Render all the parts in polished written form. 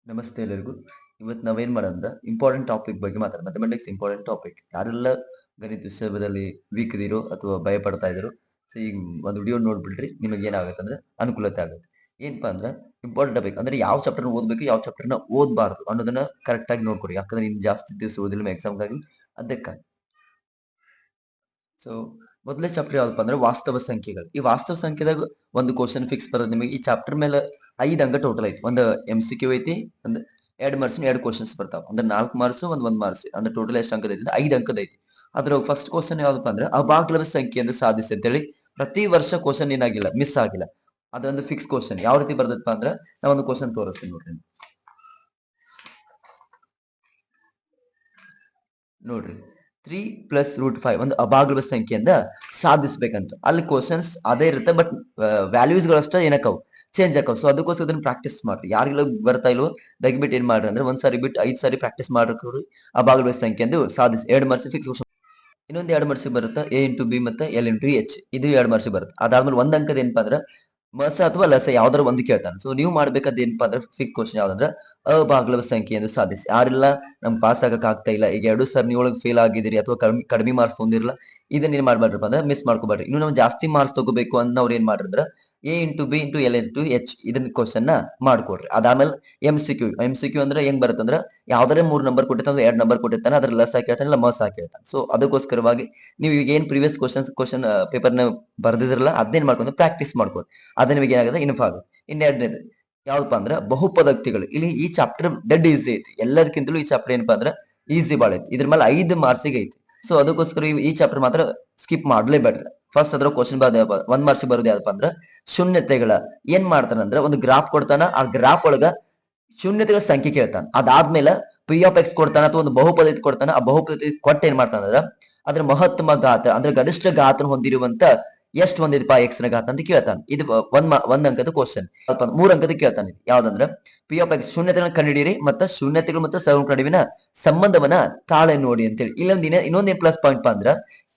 ನಮಸ್ತೆ ಎಲ್ಲರಿಗೂ. ಇವತ್ತು ನಾವೇನ್ ಮಾಡೋಣ ಇಂಪಾರ್ಟೆಂಟ್ ಟಾಪಿಕ್ ಬಗ್ಗೆ ಮಾತಾಡೋಣ. Mathematics important topic. ಯಾರೆಲ್ಲ ಗಣಿತ ವಿಷಯದಲ್ಲಿ ವೀಕ್ ಇದೀರೋ ಅಥವಾ ಭಯ ಪಡ್ತಾ ಇದ್ದೀರೋ, ಸೊ ಈಗ ಒಂದು ವಿಡಿಯೋ ನೋಡ್ಬಿಡ್ರಿ, ನಿಮಗೆ ಏನಾಗುತ್ತೆ ಅಂದ್ರೆ ಅನುಕೂಲತೆ ಆಗುತ್ತೆ. ಏನಪ್ಪಾ ಅಂದ್ರೆ ಇಂಪಾರ್ಟೆಂಟ್ ಟಾಪಿಕ್ ಅಂದ್ರೆ ಯಾವ ಚಾಪ್ಟರ್ನ ಓದ್ಬೇಕು, ಯಾವ ಚಾಪ್ಟರ್ನ ಓದಬಾರ್ದು ಅನ್ನೋದನ್ನ ಕರೆಕ್ಟ್ ಆಗಿ ನೋಡ್ಕೊಡಿ. ಯಾಕಂದ್ರೆ ಇನ್ನು ಜಾಸ್ತಿ ದಿವಸ ಓದಿಲ್ಲ ಎಕ್ಸಾಮ್ಗಾಗಿ, ಅದಕ್ಕಾಗಿ. ಸೊ ಮೊದಲೇ ಚಾಪ್ಟರ್ ಯಾವ್ದಪ್ಪ ಅಂದ್ರೆ ವಾಸ್ತವ ಸಂಖ್ಯೆಗಳು. ಈ ವಾಸ್ತವ ಸಂಖ್ಯೆದಾಗ ಒಂದು ಕ್ವಶನ್ ಫಿಕ್ಸ್ ಬರೋದು ನಿಮಗೆ. ಈ ಚಾಪ್ಟರ್ ಮೇಲೆ 5 ಅಂಕ ಟೋಟಲ್ ಐತಿ. ಒಂದು MCQ ಐತಿ, ಒಂದು 2 ಮಾರ್ಕ್ಸ್ 2 ಕ್ವಶನ್ಸ್ ಬರ್ತಾವ. ಅಂದ್ರೆ 4 ಮಾರ್ಕ್ಸ್ ಒಂದು ಮಾರ್ಕ್ಸ್, ಅಂದ್ರೆ ಟೋಟಲ್ ಎಷ್ಟು ಅಂಕದ ಐತಿ? 5 ಅಂಕದ ಐತಿ. ಅದ್ರ ಫಸ್ಟ್ ಕ್ವಶನ್ ಯಾವ್ದಪ್ಪ ಅಂದ್ರೆ ಅಭಾಗಲವ ಸಂಖ್ಯೆಯನ್ನು ಸಾಧಿಸಿ ಅಂತೇಳಿ ಪ್ರತಿ ವರ್ಷ ಕ್ವಶನ್ ಏನಾಗಿಲ್ಲ, ಮಿಸ್ ಆಗಿಲ್ಲ. ಅದೊಂದು ಫಿಕ್ಸ್ ಕ್ವಶನ್. ಯಾವ ರೀತಿ ಬರ್ದಪ್ಪ ಅಂದ್ರೆ ನಾ ಒಂದು ಕ್ವಶನ್ ತೋರಿಸ್ತೀನಿ ನೋಡ್ರಿ. 3 + √5 ಒಂದು ಅಭಾಗಲವ ಸಂಖ್ಯೆಯಿಂದ ಸಾಧಿಸ್ಬೇಕಂತ. ಅಲ್ಲಿ ಕ್ವಶನ್ಸ್ ಅದೇ ಇರುತ್ತೆ, ಬಟ್ ವ್ಯಾಲ್ಯೂಸ್ಗಳು ಅಷ್ಟೇ ಏನಕ್ಕವು ಚೇಂಜ್ ಆಕವ್. ಸೊ ಅದಕ್ಕೋಸ್ಕರ ಅದನ್ನ ಪ್ರಾಕ್ಟೀಸ್ ಮಾಡ್ರಿ. ಯಾರಿಗೆಲ್ಲ ಬರ್ತಾ ಇಲ್ವೋ ದಯವಿಟ್ಟು ಏನ್ ಮಾಡ್ರಿ ಅಂದ್ರೆ ಒಂದ್ ಸಾರಿ ಬಿಟ್ಟು 5 ಸಾರಿ ಪ್ರಾಕ್ಟೀಸ್ ಮಾಡ್ರಿ. ಅಭಾಗಲವ ಸಂಖ್ಯೆ ಎಂದು ಸಾಧಿಸಿ 2 ಮಾರ್ಕ್ಸ್ ಫಿಕ್ಸ್ ಕ್ವಶನ್. ಇನ್ನೊಂದು 2 ಮಾರ್ಕ್ಸ್ ಬರುತ್ತೆ A ಇಂಟು B ಮತ್ತೆ L ಇಂಟು H. ಇದು 2 ಮಾರ್ಕ್ಸ್ ಬರುತ್ತೆ. ಅದಾದ್ಮೇಲೆ ಒಂದ್ ಅಂಕದ ಏನಪ್ಪಾ ಅಂದ್ರೆ ಮಸ ಅಥವಾ ಲಸ ಯಾವ್ದಾರ ಒಂದು ಕೇಳ್ತಾನೆ. ಸೊ ನೀವು ಮಾಡ್ಬೇಕಾದ ಏನಪ್ಪಾ ಅಂದ್ರೆ ಫಿಕ್ಸ್ ಕ್ವಶನ್ ಯಾವ್ದಂದ್ರೆ ಅಭಾಗಲವ ಸಂಖ್ಯೆ ಎಂದು ಸಾಧಿಸಿ. ಯಾರಿಲ್ಲ ನಮ್ ಪಾಸ್ ಆಗಕ್ ಆಗ್ತಾ ಇಲ್ಲ, ಈಗ 2 ಸರಿ ಒಳಗೆ ಫೇಲ್ ಆಗಿದಿರಿ ಅಥವಾ ಕಡಿಮೆ ಮಾರ್ಕ್ಸ್ ತೊಂದಿರಲ್ಲ, ಇದನ್ನ ಏನ್ ಮಾಡ್ಬೇಡ್ರಪ್ಪ ಅಂದ್ರೆ ಮಿಸ್ ಮಾಡ್ಕೋಬೇಡ್ರಿ. ಇನ್ನು ನಾವು ಜಾಸ್ತಿ ಮಾರ್ಕ್ಸ್ ತಗೋಬೇಕು ಅನ್ನೋರು ಏನ್ ಮಾಡಿದ್ರ A into B into L into H ಇದನ್ನ ಕ್ವಶನ್ ನ ಮಾಡ್ಕೊಡ್ರಿ. ಅದಾದ್ಮೇಲೆ MCQ ಅಂದ್ರೆ ಹೆಂಗ್ ಬರುತ್ತಂದ್ರ ಯಾವ್ದಾರೆ 3 ನಂಬರ್ ಕೊಟ್ಟಿರ್ತಾನೆ, 2 ನಂಬರ್ ಕೊಟ್ಟಿರ್ತಾನೆ, ಅದ್ರ ಲಸ್ ಹಾಕಿರ್ತಾನೆ, ಇಲ್ಲ ಮಸ್ ಹಾಕಿರ್ತಾನೆ. ಸೊ ಅದಕ್ಕೋಸ್ಕರವಾಗಿ ನೀವು ಈಗ ಏನ್ ಪ್ರೀವಿಯಸ್ ಕ್ವಶನ್ ಪೇಪರ್ ನ ಬರ್ದಿದ್ರಲ್ಲ ಅದನ್ನೇನ್ ಮಾಡ್ಕೊಂಡು ಪ್ರಾಕ್ಟೀಸ್ ಮಾಡ್ಕೊರಿ. ಅದ ನಿಮಗೆ ಏನಾಗುತ್ತೆ ಇನ್ಫ್ ಆಗುತ್ತೆ. ಇನ್ನೆರಡನೇದು ಯಾವ್ದಪ್ಪ ಅಂದ್ರೆ ಬಹುಪದಕ್ತಿಗಳು. ಇಲ್ಲಿ ಈ ಚಾಪ್ಟರ್ ಡೆಡ್ ಈಸಿ ಐತಿ. ಎಲ್ಲದಕ್ಕಿಂತಲೂ ಈ ಚಾಪ್ಟರ್ ಏನಪ್ಪಾ ಅಂದ್ರೆ ಈಸಿ ಬಾಳ ಐತಿ. ಇದ್ರ ಮೇಲೆ 5 ಮಾರ್ಕ್ಸಿಗೆ ಐತಿ. ಸೊ ಅದಕ್ಕೋಸ್ಕರ ಈ ಚಾಪ್ಟರ್ ಮಾತ್ರ ಸ್ಕಿಪ್ ಮಾಡ್ಲೇಬೇಡ್ರಿ. ಫಸ್ಟ್ ಅದ್ರ ಕ್ವಶನ್ ಬರೋದು 1 ಮಾರ್ಕ್ಸ್ ಬರೋದು ಯಾವ್ದಪ್ಪ ಅಂದ್ರೆ ಶೂನ್ಯತೆಗಳ. ಏನ್ ಮಾಡ್ತಾನಂದ್ರ ಒಂದು ಗ್ರಾಫ್ ಕೊಡ್ತಾನ, ಆ ಗ್ರಾಫ್ ಒಳಗ ಶೂನ್ಯತೆಗಳ ಸಂಖ್ಯೆ ಕೇಳ್ತಾನ. ಅದಾದ್ಮೇಲೆ P(x) ಕೊಡ್ತಾನ ಅಥವಾ ಒಂದು ಬಹುಪದತಿ ಕೊಡ್ತಾನ. ಆ ಬಹುಪದತಿ ಕೊಟ್ಟ ಏನ್ ಮಾಡ್ತಾನಂದ್ರ ಅದ್ರ ಮಹತ್ತಮ ಘಾತ ಅಂದ್ರೆ ಗರಿಷ್ಠ ಘಾತ ಹೊಂದಿರುವಂತ ಎಷ್ಟು ಹೊಂದಿದಪ್ಪ X ನ ಘಾತ ಅಂತ ಕೇಳ್ತಾನೆ. ಇದು ಒಂದ್ ಅಂಕದ ಕ್ವಶನ್. 3 ಅಂಕದ ಕೇಳ್ತಾನೆ. ಯಾವ್ದಂದ್ರ P(x) ಶೂನ್ಯತೆಗಳನ್ನ ಕಂಡುಹಿಡಿಯಿರಿ ಮತ್ತೆ ಶೂನ್ಯತೆಗಳು ಮತ್ತು ಸಹಗುಣಗಳ ನಡುವಿನ ಸಂಬಂಧವನ್ನ ತಾಳೆ ನೋಡಿ ಅಂತೇಳಿ. ಇನ್ನೊಂದೇನ್ ಪ್ಲಸ್ ಪಾಯಿಂಟ್ ಅಂದ್ರ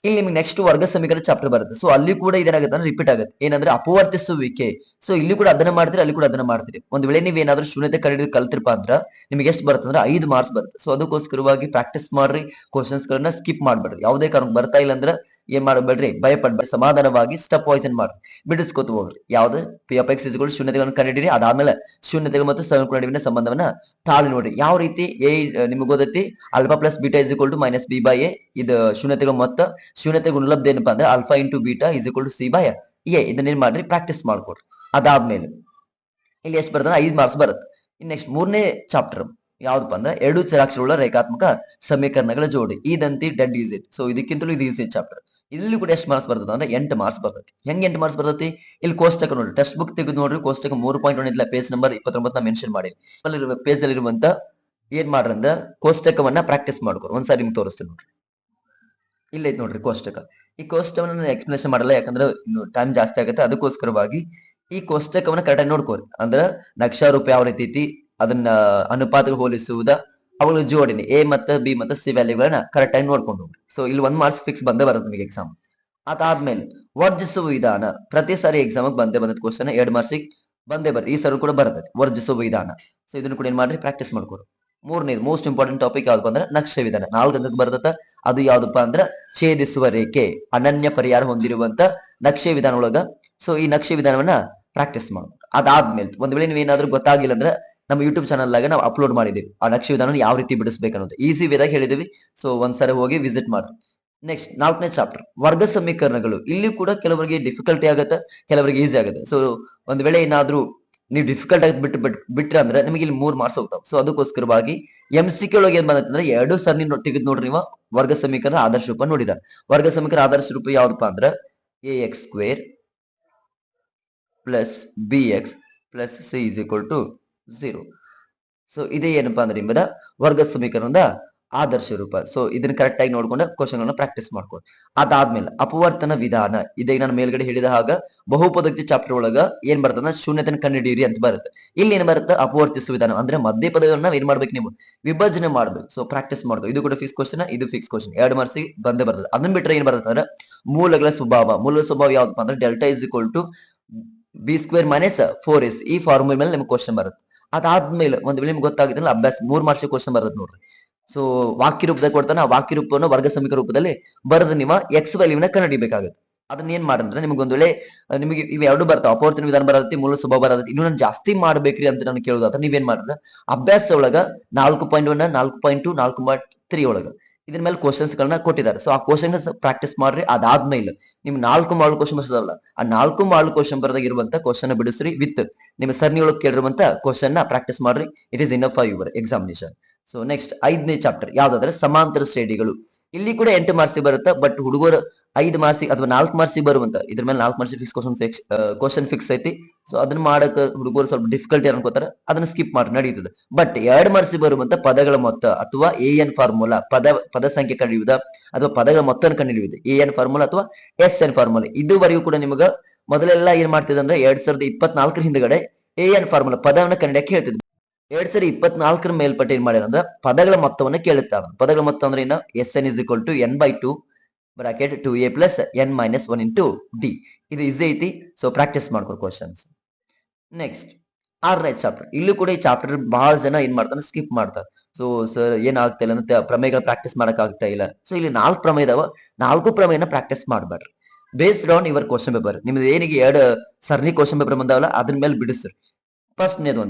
ಇಲ್ಲಿ ನಿಮ್ಗೆ ನೆಕ್ಸ್ಟ್ ವರ್ಗ ಸಮೀಕರಣ ಚಾಪ್ಟರ್ ಬರುತ್ತೆ. ಸೊ ಅಲ್ಲಿ ಕೂಡ ಇದೇನಾಗುತ್ತೆ ಅಂದ್ರೆ ರಿಪೀಟ್ ಆಗುತ್ತೆ. ಏನಂದ್ರೆ ಅಪವರ್ತಿಸುವಿಕೆ. ಸೊ ಇಲ್ಲಿ ಕೂಡ ಅದನ್ನ ಮಾಡ್ತೀರಿ, ಅಲ್ಲಿ ಕೂಡ ಅದನ್ನ ಮಾಡ್ತೀರಿ. ಒಂದ್ ವೇಳೆ ನೀವ್ ಏನಾದ್ರೂ ಶೂನ್ಯತೆ ಕಂಡುಹಿಡಿದು ಕಲ್ತಿರಪ್ಪ ಅಂದ್ರ ನಿಮ್ಗೆ ಎಷ್ಟು ಬರುತ್ತೆ ಅಂದ್ರೆ 5 ಮಾರ್ಕ್ಸ್ ಬರುತ್ತೆ. ಸೊ ಅದಕ್ಕೋಸ್ಕರವಾಗಿ ಪ್ರಾಕ್ಟೀಸ್ ಮಾಡ್ರಿ. ಕ್ವಶನ್ಸ್ ಗಳನ್ನ ಸ್ಕಿಪ್ ಮಾಡ್ಬೇಡ್ರಿ. ಯಾವುದೇ ಕಾರಣ ಬರ್ತಾ ಇಲ್ಲ ಅಂದ್ರೆ ಏನ್ ಮಾಡಬೇಡ್ರಿ, ಭಯ ಪಡ್ಬೇಡ್ರಿ. ಸಮಾಧಾನವಾಗಿ ಸ್ಟೆಪ್ ವೈಸ್ ಏನ್ ಮಾಡ್ರಿ, ಬಿಡಿಸ್ಕೊತ ಹೋಗ್ರಿ. ಯಾವ್ದು P(x) ಶೂನ್ಯತೆಗಳನ್ನು ಕಂಡುಹಿಡಿರಿ. ಅದಾದ್ಮೇಲೆ ಶೂನ್ಯತೆಗಳು ಮತ್ತು ಸಹಗುಣಗಳ ನಡುವಿನ ಸಂಬಂಧವನ್ನ ತಾಳಿ ನೋಡಿ. ಯಾವ ರೀತಿ ನಿಮಗೆ ಗೊತ್ತೈತಿ alpha plus beta is equal to minus b by a. ಇದು ಶೂನ್ಯತೆಗಳು ಮತ್ತು ಶೂನ್ಯತೆ ಗುಣಲಬ್ಧ ಏನಪ್ಪಾ ಅಂದ್ರೆ alpha into beta is equal to c by a. ಇದನ್ನೇನ್ ಮಾಡ್ರಿ, ಪ್ರಾಕ್ಟೀಸ್ ಮಾಡ್ಕೊಡ್ರಿ. ಅದಾದ್ಮೇಲೆ ಇಲ್ಲಿ ಎಷ್ಟು ಬರ್ತದೆ? 5 ಮಾರ್ಕ್ಸ್ ಬರುತ್ತೆ. ಇನ್ ನೆಕ್ಸ್ಟ್ 3ನೇ ಚಾಪ್ಟರ್ ಯಾವ್ದಪ್ಪ ಅಂದ್ರೆ 2 ಚರಾಕ್ಷರಗಳ ರೇಖಾತ್ಮಕ ಸಮೀಕರಣಗಳ ಜೋಡಿ. ಇದಂತಿ ಡೆಡ್ ಈಸಿ ಐತಿ. ಸೊ ಇದಕ್ಕಿಂತಲೂ ಇದು ಈಸಿ ಚಾಪ್ಟರ್. ಇಲ್ಲಿ ಕೂಡ ಎಷ್ಟು ಮಾರ್ಕ್ಸ್ ಬರ್ತದೆ ಅಂದ್ರೆ 8 ಮಾರ್ಕ್ಸ್ ಬರ್ತೈತಿ. ಹೆಂಗ್ 8 ಮಾರ್ಕ್ಸ್ ಬರ್ತೈತಿ? ಇಲ್ಲಿ ಕೋಷ್ಟಕ ನೋಡ್ರಿ, ಟೆಕ್ಸ್ಟ್ ಬುಕ್ ತೆಗೆದು ನೋಡ್ರಿ. ಕೋಷ್ಟಕ 3.1 ಇದ್ಲ ಪೇಜ್ ನಂಬರ್ 29 ನ ಮೆನ್ಷನ್ ಮಾಡಿ. ಪೇಜ್ ಅಲ್ಲಿ ಇರುವಂತ ಏನ್ ಮಾಡ್ರಿ ಅಂದ್ರೆ ಕೋಷ್ಟಕವನ್ನ ಪ್ರಾಕ್ಟೀಸ್ ಮಾಡ್ಕೊರಿ. ಒಂದ್ಸಾರಿ ನಿಮ್ಗೆ ತೋರಿಸ್ತೀನಿ ನೋಡ್ರಿ. ಇಲ್ಲ ಐತ್ ನೋಡ್ರಿ ಕೋಷ್ಟಕ. ಈ ಕೋಷ್ಟಕವನ್ನ ಎಕ್ಸ್ಪ್ಲೇಷನ್ ಮಾಡಲ್ಲ, ಯಾಕಂದ್ರೆ ಟೈಮ್ ಜಾಸ್ತಿ ಆಗುತ್ತೆ. ಅದಕ್ಕೋಸ್ಕರವಾಗಿ ಈ ಕೋಷ್ಟಕವನ್ನ ಕರೆಕ್ಟ್ ಆಗಿ ನೋಡ್ಕೋರಿ. ಅಂದ್ರೆ ನಕ್ಷಾರೂಪ ಯಾವ ರೀತಿ ಐತಿ, ಅದನ್ನ ಅನುಪಾತಗಳು ಹೋಲಿಸುವುದ, ಅವುಗಳ ಜೋಡಿನಿ ಎ ಮತ್ತು ಬಿ ಮತ್ತು ಸಿ ವ್ಯಾಲ್ಯೂಗಳನ್ನ ಕರೆಕ್ಟ್ ಆಗಿ ನೋಡ್ಕೊಂಡು ಹೋಗ್ರಿ. ಸೊ ಇಲ್ಲಿ 1 ಮಾರ್ಕ್ಸ್ ಫಿಕ್ಸ್ ಬಂದೇ ಬರುತ್ತೆ ನಿಮಗೆ ಎಕ್ಸಾಮ್. ಅದಾದ್ಮೇಲೆ ವರ್ಜಿಸುವ ವಿಧಾನ. ಪ್ರತಿ ಸಾರಿ ಎಕ್ಸಾಮ್ ಬಂದೇ ಬಂದದ ಕ್ವಶನ್ 2 ಮಾರ್ಕ್ಸಿಗೆ ಬಂದೇ ಬರುತ್ತೆ. ಈ ಸರಿ ಕೂಡ ಬರ್ತದೆ ವರ್ಜಿಸುವ ವಿಧಾನ. ಸೊ ಇದನ್ನು ಕೂಡ ಏನ್ ಮಾಡ್ರಿ, ಪ್ರಾಕ್ಟೀಸ್ ಮಾಡ್ಕೊರಿ. 3ನೇದು ಮೋಸ್ಟ್ ಇಂಪಾರ್ಟೆಂಟ್ ಟಾಪಿಕ್ ಯಾವ್ದಪ್ಪ ಅಂದ್ರೆ ನಕ್ಷೆ ವಿಧಾನ. 4 ಅಂಕಕ್ಕೆ ಬರ್ತದ. ಅದು ಯಾವ್ದಪ್ಪ ಅಂದ್ರೆ ಛೇದಿಸುವ ರೇಖೆ, ಅನನ್ಯ ಪರಿಹಾರ ಹೊಂದಿರುವಂತ ನಕ್ಷೆ ವಿಧಾನ ಒಳಗ. ಸೊ ಈ ನಕ್ಷೆ ವಿಧಾನವನ್ನ ಪ್ರಾಕ್ಟೀಸ್ ಮಾಡ್ಬೇಕು. ಅದಾದ್ಮೇಲೆ ಒಂದ್ ವೇಳೆ ನೀವೇನಾದ್ರೂ ಗೊತ್ತಾಗಿಲ್ಲ ಅಂದ್ರೆ ನಮ್ಮ ಯೂಟ್ಯೂಬ್ ಚಾನಲ್ ಆಗ ನಾವು ಅಪ್ಲೋಡ್ ಮಾಡಿದೀವಿ ಆ ನಕ್ಷೆ ವಿಧಾನ ಯಾವ ರೀತಿ ಬಿಡಿಸ್ಬೇಕು ಅನ್ನೋದು. ಈಸಿ ವೇದಾಗ ಹೇಳಿದೀವಿ. ಸೊ ಒಂದ್ಸರಿ ಹೋಗಿ ವಿಸಿಟ್ ಮಾಡ್ರಿ. ನೆಕ್ಸ್ಟ್ 4ನೇ ಚಾಪ್ಟರ್ ವರ್ಗ ಸಮೀಕರಣಗಳು. ಇಲ್ಲಿ ಕೂಡ ಕೆಲವರಿಗೆ ಡಿಫಿಕಲ್ಟಿ ಆಗುತ್ತೆ, ಕೆಲವರಿಗೆ ಈಸಿ ಆಗುತ್ತೆ. ಸೊ ಒಂದ್ ವೇಳೆ ಏನಾದ್ರೂ ನೀವು ಡಿಫಿಕಲ್ಟ್ ಆಗಿ ಬಿಟ್ರೆ ಅಂದ್ರೆ ನಿಮಗೆ ಇಲ್ಲಿ 3 ಮಾರ್ಕ್ಸ್ ಹೋಗ್ತಾವ. ಸೊ ಅದಕ್ಕೋಸ್ಕರವಾಗಿ MCQ ಒಳಗೆ ಏನ್ ಬಂದ್ರೆ 2 ಸರಿ ತೆಗೆದು ನೋಡ್ರಿ. ನೀವು ವರ್ಗ ಸಮೀಕರಣ ಆದರ್ಶ ರೂಪ ನೋಡಿದ. ವರ್ಗ ಸಮೀಕರಣ ಆದರ್ಶ ರೂಪ ಯಾವ್ದಪ್ಪ ಅಂದ್ರೆ ax² plus bx plus c is equal to 0. So ಇದೇ ಏನಪ್ಪಾ ಅಂದ್ರೆ ನಿಮ್ಮದ ವರ್ಗ ಸಮೀಕರಣದ ಆದರ್ಶ ರೂಪ. ಸೊ ಇದನ್ನ ಕರೆಕ್ಟ್ ಆಗಿ ನೋಡ್ಕೊಂಡು ಕ್ವಶನ್ ಗಳನ್ನ ಪ್ರಾಕ್ಟೀಸ್ ಮಾಡ್ಕೊಂಡು ಅದಾದ್ಮೇಲೆ ಅಪವರ್ತನ ವಿಧಾನ. ಇದೇ ನಾನು ಮೇಲ್ಗಡೆ ಹೇಳಿದ ಹಾಗ ಬಹುಪದೋಕ್ತಿ ಚಾಪ್ಟರ್ ಒಳಗ ಏನ್ ಬರ್ತದ ಶೂನ್ಯತೆನ ಕಂಡುಹಿಡಿಯಿರಿ ಅಂತ ಬರುತ್ತೆ. ಇಲ್ಲಿ ಏನ್ ಬರುತ್ತೆ ಅಪವರ್ತಿಸುವ ವಿಧಾನ. ಅಂದ್ರೆ ಮಧ್ಯ ಪದಗಳನ್ನ ಏನ್ ಮಾಡ್ಬೇಕು, ನೀವು ವಿಭಜನೆ ಮಾಡ್ಬೇಕು. ಸೊ ಪ್ರಾಕ್ಟೀಸ್ ಮಾಡ್ಬೇಕು. ಇದು ಕೂಡ ಫಿಕ್ಸ್ ಕ್ವಶನ್, ಇದು ಫಿಕ್ಸ್ ಕ್ವಶನ್. 2 ಮಾರ್ಕ್ಸ್ ಬಂದೇ ಬರ್ತದೆ. ಅದನ್ನ ಬಿಟ್ರೆ ಏನ್ ಬರ್ತದೆ ಅಂದ್ರೆ ಮೂಲಗಳ ಸ್ವಭಾವ. ಮೂಲಗಳ ಸ್ವಭಾವ ಯಾವ್ದಪ್ಪ ಅಂದ್ರೆ delta is equal to b² - 4ac. ಈ ಫಾರ್ಮುಲಾ ಮೇಲೆ ನಿಮ್ಗೆ ಕ್ವಶನ್ ಬರುತ್ತೆ. ಅದಾದ್ಮೇಲೆ ಒಂದ್ ವೇಳೆ ನಿಮ್ಗೆ ಗೊತ್ತಾಗಿದ್ದಿಲ್ಲ ಅಭ್ಯಾಸ 3 ಮಾರ್ಕ್ಸ್ ಕ್ವಶನ್ ಬರ್ತದೆ ನೋಡ್ರಿ. ಸೊ ವಾಕ್ಯ ರೂಪದಾಗ ಕೊಡ್ತಾನೆ, ಆ ವಾಕ್ಯ ರೂಪವನ್ನು ವರ್ಗ ಸಮೀಕರಣ ರೂಪದಲ್ಲಿ ಬರೆದು ನೀವು ಎಕ್ಸ್ ವ್ಯಾಲ್ಯೂನ ಕಂಡುಹಿಡಿಬೇಕಾಗುತ್ತೆ. ಅದನ್ನ ಏನ್ ಮಾಡಂದ್ರೆ ನಿಮ್ಗೆ ಒಂದ್ ವೇಳೆ ನಿಮಗೆ ಇವ್ ಎರಡು ಬರ್ತಾವ, ಅಪವರ್ತನ ವಿಧಾನ ಬರತ್ತೆ, ಮೂಲ ಸ್ವಭಾವ ಬರತ್ತೆ. ಇನ್ನು ನಾನು ಜಾಸ್ತಿ ಮಾಡ್ಬೇಕ್ರಿ ಅಂತ ನಾನು ಕೇಳೋದಾದ್ರೆ ನೀವೇನ್ ಮಾಡಿದ್ರೆ ಅಭ್ಯಾಸ ಒಳಗ 4.1 4.2 4.3 ಒಳಗ ಇದ್ರ ಮೇಲೆ ಕ್ವಶನ್ಸ್ ಗಳನ್ನ ಕೊಟ್ಟಿದ್ದಾರೆ. ಸೊ ಆ ಕ್ವಶನ್ ಪ್ರಾಕ್ಟೀಸ್ ಮಾಡ್ರಿ. ಅದಾದ್ಮೇಲೆ ನಿಮ್ 4 ಮಾಡಲ್ ಕ್ವಶನ್ ಬರ್ಸದಲ್ಲ, ಆ 4 ಮಾಡಲ್ ಕ್ವಶನ್ ಬರದಾಗ ಇರುವಂತ ಕ್ವಶನ್ ಬಿಡಿಸ್ರಿ ವಿತ್ ನಿಮ್ಮ ಸರಣಿ ಒಳಗೆ ಕೇಳಿರುವಂತ ಕ್ವಶನ್ ನ ಪ್ರಾಕ್ಟೀಸ್ ಮಾಡ್ರಿ. It is enough for your examination. So next 5ನೇ ಚಾಪ್ಟರ್ ಯಾವ್ದಾದ್ರೆ ಸಮಾಂತರ ಶ್ರೇಣಿಗಳು. ಇಲ್ಲಿ ಕೂಡ 8 ಮಾರ್ಕ್ಸ್ ಬರುತ್ತೆ, ಬಟ್ ಹುಡುಗರು 5 ಮಾರ್ಕ್ಸ್ ಅಥವಾ 4 ಮಾರ್ಕ್ಸ್ ಬರುವಂತ ಇದ್ರ ಮೇಲೆ 4 ಮಾರ್ಕ್ಸ್ ಫಿಕ್ಸ್ ಕ್ವಶನ್ ಫಿಕ್ಸ್ ಐತಿ. ಸೊ ಅದನ್ನ ಮಾಡಕ್ ಹುಡುಗರು ಸ್ವಲ್ಪ ಡಿಫಿಕಲ್ಟಿ ಅನ್ಕೋತಾರ, ಅದನ್ನ ಸ್ಕಿಪ್ ಮಾಡಿ ನಡೀತದೆ. ಬಟ್ 2 ಮಾರ್ಕ್ಸ್ ಬರುವಂತ ಪದಗಳ ಮೊತ್ತ ಅಥವಾ ಎನ್ ಫಾರ್ಮುಲಾ, ಪದ ಸಂಖ್ಯೆ ಕಂಡುಹಿಡಿಯುವುದ ಅಥವಾ ಪದಗಳ ಮೊತ್ತ ಕಂಡುಹಿಡಿಯುವುದು ಎನ್ ಫಾರ್ಮುಲಾ ಅಥವಾ ಎನ್ ಫಾರ್ಮುಲಾ. ಇದುವರೆಗೂ ಕೂಡ ನಿಮಗ ಮೊದಲೆಲ್ಲ ಏನ್ ಮಾಡ್ತಿದೆ ಅಂದ್ರೆ 2024 ಹಿಂದ್ಗಡೆ ಎನ್ ಫಾರ್ಮುಲಾ ಪದವನ್ನ ಕಂಡುಹಿಡಿಯಕ್ಕೆ ಹೇಳ್ತಿದ್ರು. 2024 ಮೇಲ್ಪಟ್ಟ ಏನ್ ಮಾಡ್ಯಾರ ಅಂದ್ರೆ ಪದಗಳ ಮೊತ್ತವನ್ನ ಕೇಳುತ್ತಾರ. ಪದಗಳ ಮೊತ್ತ ಅಂದ್ರೆ ಏನು? S n is equal to n by 2 bracket 2a plus n minus 1 into d. ಇದು ಈಸಿ ಐತಿ. ಸೊ ಪ್ರಾಕ್ಟೀಸ್ ಮಾಡ್ಕೊ ಕ್ವಶನ್ಸ್. ನೆಕ್ಸ್ಟ್ 6ನೇ ಚಾಪ್ಟರ್. ಇಲ್ಲೂ ಕೂಡ ಈ ಚಾಪ್ಟರ್ ಬಹಳ ಜನ ಏನ್ ಮಾಡ್ತಾರೆ, ಸ್ಕಿಪ್ ಮಾಡ್ತಾರೆ. ಸೊ ಸರ್ ಏನ್ ಆಗ್ತಾ ಇಲ್ಲ ಅಂತ ಪ್ರಮೇಯಗಳ ಪ್ರಾಕ್ಟೀಸ್ ಮಾಡಕ್ ಆಗ್ತಾ ಇಲ್ಲ. ಸೊ ಇಲ್ಲಿ 4 ಪ್ರಮೇಯ ಇದಾವ, 4 ಪ್ರಮೇಯನ ಪ್ರಾಕ್ಟೀಸ್ ಮಾಡ್ಬೇಡ್ರಿ. Based on your question paper. ನಿಮ್ದು ಏನಿಗೆ 2 ಸರಣಿ ಕ್ವಶನ್ ಪೇಪರ್ ಬಂದಾವಲ್ಲ ಅದ್ರ ಮೇಲೆ ಬಿಡಿಸ್ರಿ. ಫಸ್ಟ್